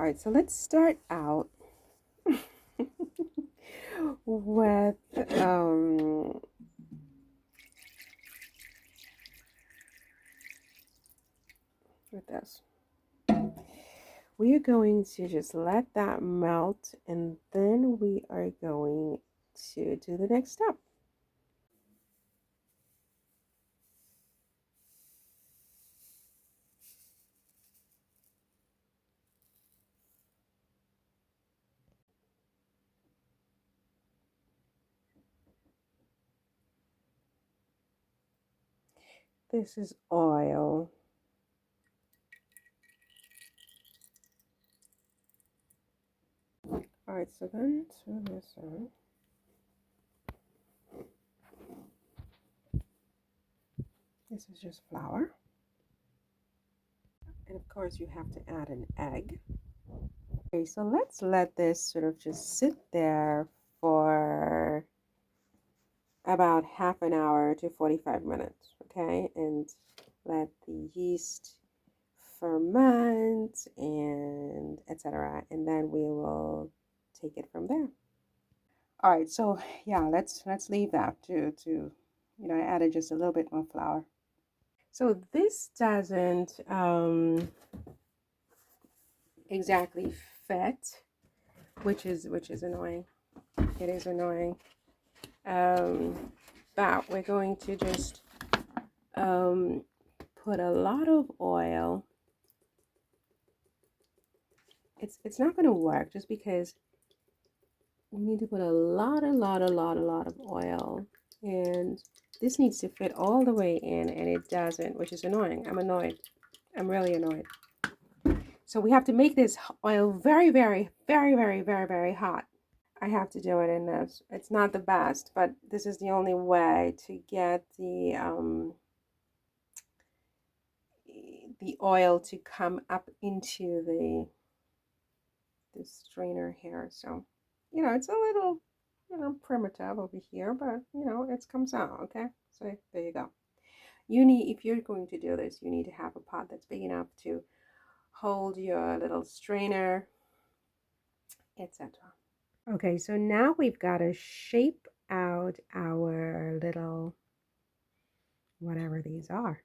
All right, so let's start out with with this. We are going to just let that melt, and then we are going to do the next step. This is oil. All right, so then turn this on. This is just flour. And of course, you have to add an egg. Okay, so let's let this sort of just sit there for about half an hour to 45 minutes, okay? And let the yeast ferment and etc. And then we will take it from there. All right, so yeah, let's leave that to I added just a little bit more flour. So this doesn't exactly fit, which is annoying. It is annoying. But we're going to just put a lot of oil. It's not going to work just because we need to put a lot of oil, and this needs to fit all the way in, and it doesn't, which is annoying. I'm annoyed. I'm really annoyed. So we have to make this oil very, very, very, very, very, very hot. I have to do it in this. It's not the best, but this is the only way to get the oil to come up into the strainer here. So, it's a little, primitive over here, but it comes out, okay? So there you go. If you're going to do this, you need to have a pot that's big enough to hold your little strainer, etc. Okay, so now we've got to shape out our little whatever these are.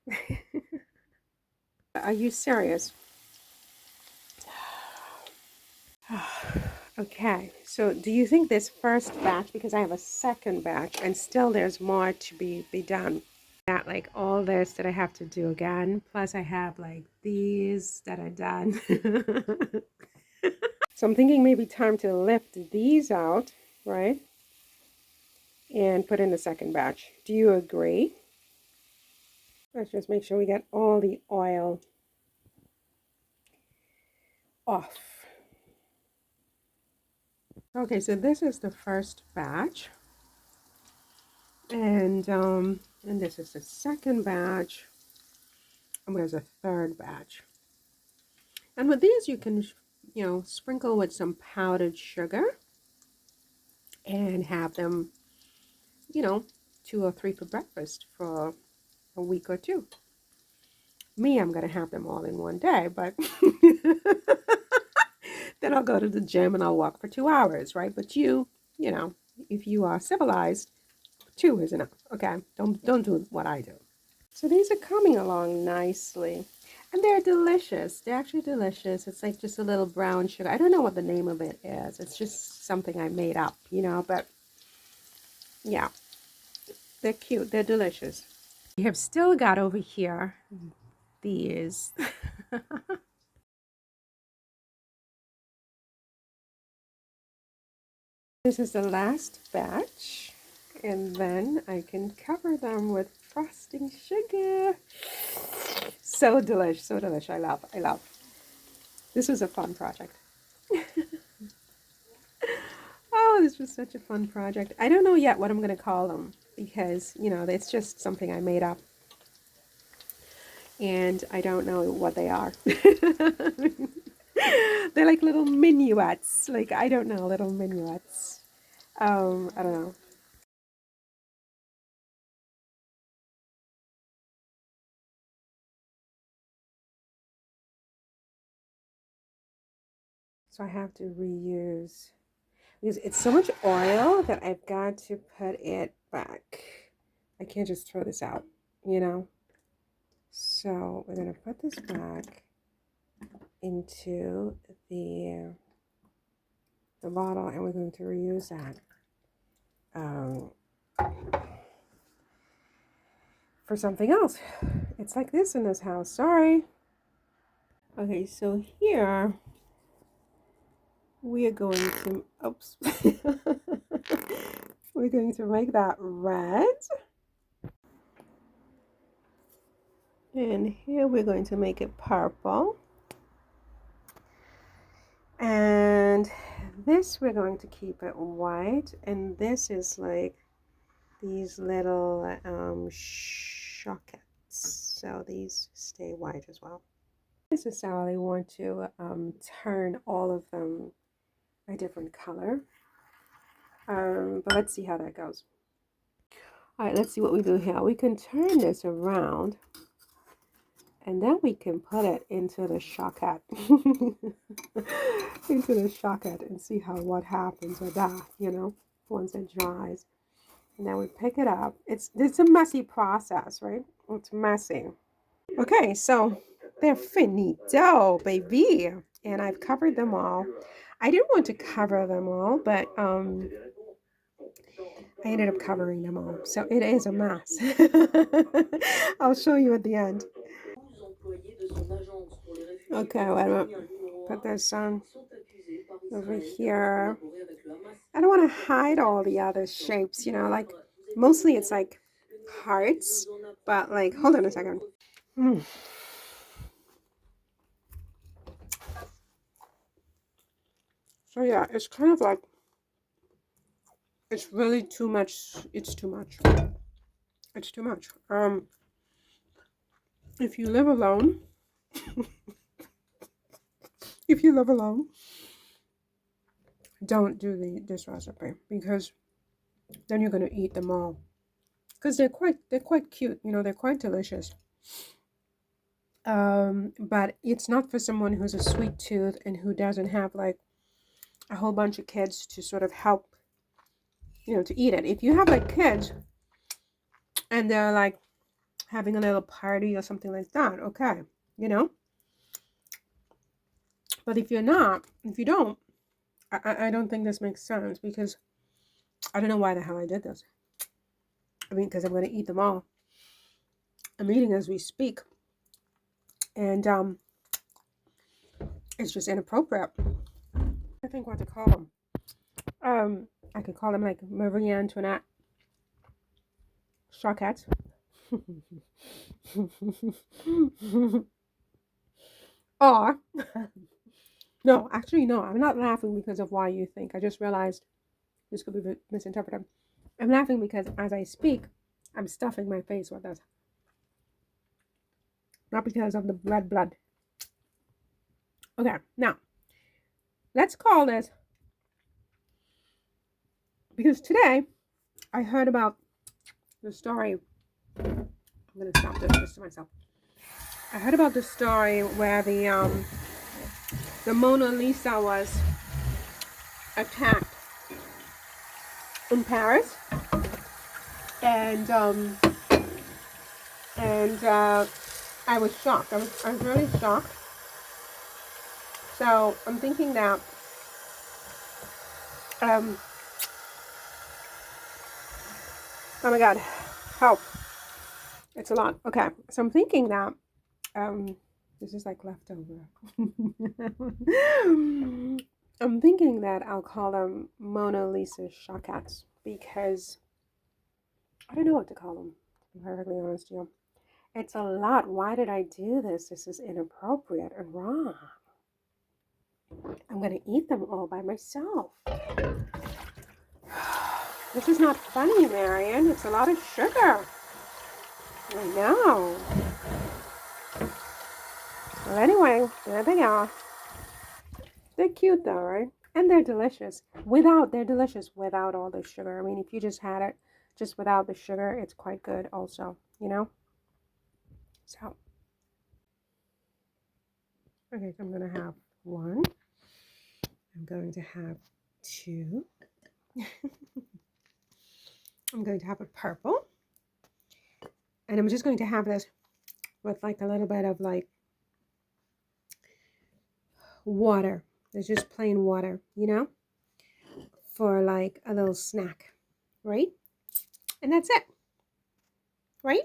Are you serious? Okay, so do you think this first batch, because I have a second batch and still there's more to be done? Got like all this that I have to do again, plus I have like these that are done. So I'm thinking maybe time to lift these out, right? And put in the second batch. Do you agree? Let's just make sure we get all the oil off. Okay, so this is the first batch. And this is the second batch. And there's a third batch. And with these you can, sprinkle with some powdered sugar and have them, 2 or 3 for breakfast for a week or two. Me, I'm gonna have them all in one day, but then I'll go to the gym and I'll walk for 2 hours, right? But if you are civilized, 2 is enough. Okay, don't do what I do. So these are coming along nicely, and they're delicious. They're actually delicious. It's like just a little brown sugar. I don't know what the name of it is. It's just something I made up, but yeah, they're cute. They're delicious. We have still got over here these. This is the last batch, and then I can cover them with frosting sugar. So delish, so delish. I love. This was a fun project. Oh, this was such a fun project. I don't know yet what I'm going to call them because, it's just something I made up. And I don't know what they are. They're like little minuets. Like, I don't know, little minuets. I don't know. So I have to reuse, because it's so much oil that I've got to put it back. I can't just throw this out, you know? So we're going to put this back into the bottle, and we're going to reuse that for something else. It's like this in this house. Sorry. Okay, so here we are going to, oops. We're going to make that red. And here we're going to make it purple. And this we're going to keep it white. And this is like these little choquettes. So these stay white as well. I necessarily want to turn all of them a different color. But let's see how that goes. All right, let's see what we do here. We can turn this around, and then we can put it into the choquette. Into the choquette and see what happens with that, you know, once it dries. And then we pick it up. It's a messy process, right? It's messy. Okay, so they're finito, baby. And I've covered them all. I didn't want to cover them all, but I ended up covering them all. So it is a mess. I'll show you at the end. Okay, wait a minute. Put this on over here. I don't want to hide all the other shapes, you know, like mostly it's like hearts, but like, hold on a second. So yeah, it's kind of like, it's really too much. It's too much. It's too much. If you live alone, if you live alone, don't do this recipe, because then you're gonna eat them all. Because they're quite cute, you know, they're quite delicious. But it's not for someone who's a sweet tooth and who doesn't have like a whole bunch of kids to sort of help, you know, to eat it. If you have like kids and they're like having a little party or something like that, okay, you know. But if you don't, I don't think this makes sense, because I don't know why the hell I did this. I mean, because I'm going to eat them all. I'm eating as we speak. And it's just inappropriate. I think what to call them. I could call them like Marie Antoinette Choquettes. Or, no, actually, no, I'm not laughing because of why you think. I just realized this could be misinterpreted. I'm laughing because as I speak, I'm stuffing my face with this. Not because of the red blood. Okay, now, let's call this, because today I heard about the story. I'm going to stop this to myself. I heard about the story where the Mona Lisa was attacked in Paris, and I was shocked. I was really shocked. So I'm thinking that oh my God, help! It's a lot. Okay, so I'm thinking that this is like leftover. I'm thinking that I'll call them Mona Lisa Choquettes, because I don't know what to call them, to be perfectly honest with you. It's a lot. Why did I do this? This is inappropriate and wrong. I'm going to eat them all by myself. This is not funny, Marion. It's a lot of sugar. I know. Well, anyway, there they are. They're cute though, right? And they're delicious. They're delicious without all the sugar. I mean, if you just had it just without the sugar, it's quite good also, you know? So, okay, so I'm going to have one. going to have two. I'm going to have a purple. And I'm just going to have this with like a little bit of like water. It's just plain water, you know, for like a little snack, right? And that's it, right?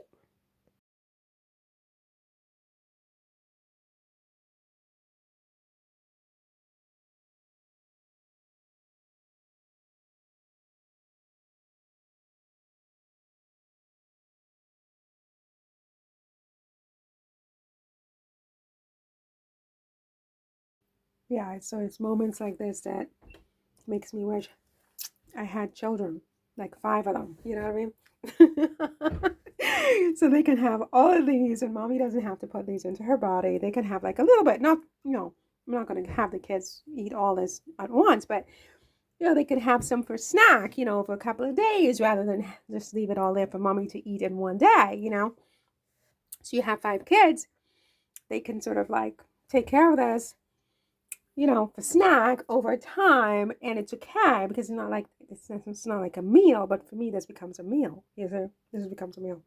Yeah, so it's moments like this that makes me wish I had children, like 5 of them, you know what I mean? So they can have all of these, and mommy doesn't have to put these into her body. They can have like a little bit, not, I'm not going to have the kids eat all this at once, but, they could have some for snack, for a couple of days rather than just leave it all there for mommy to eat in one day. So you have 5 kids, they can sort of like take care of this for snack over time, and it's okay because it's not like a meal, but for me this becomes a meal. This becomes a meal.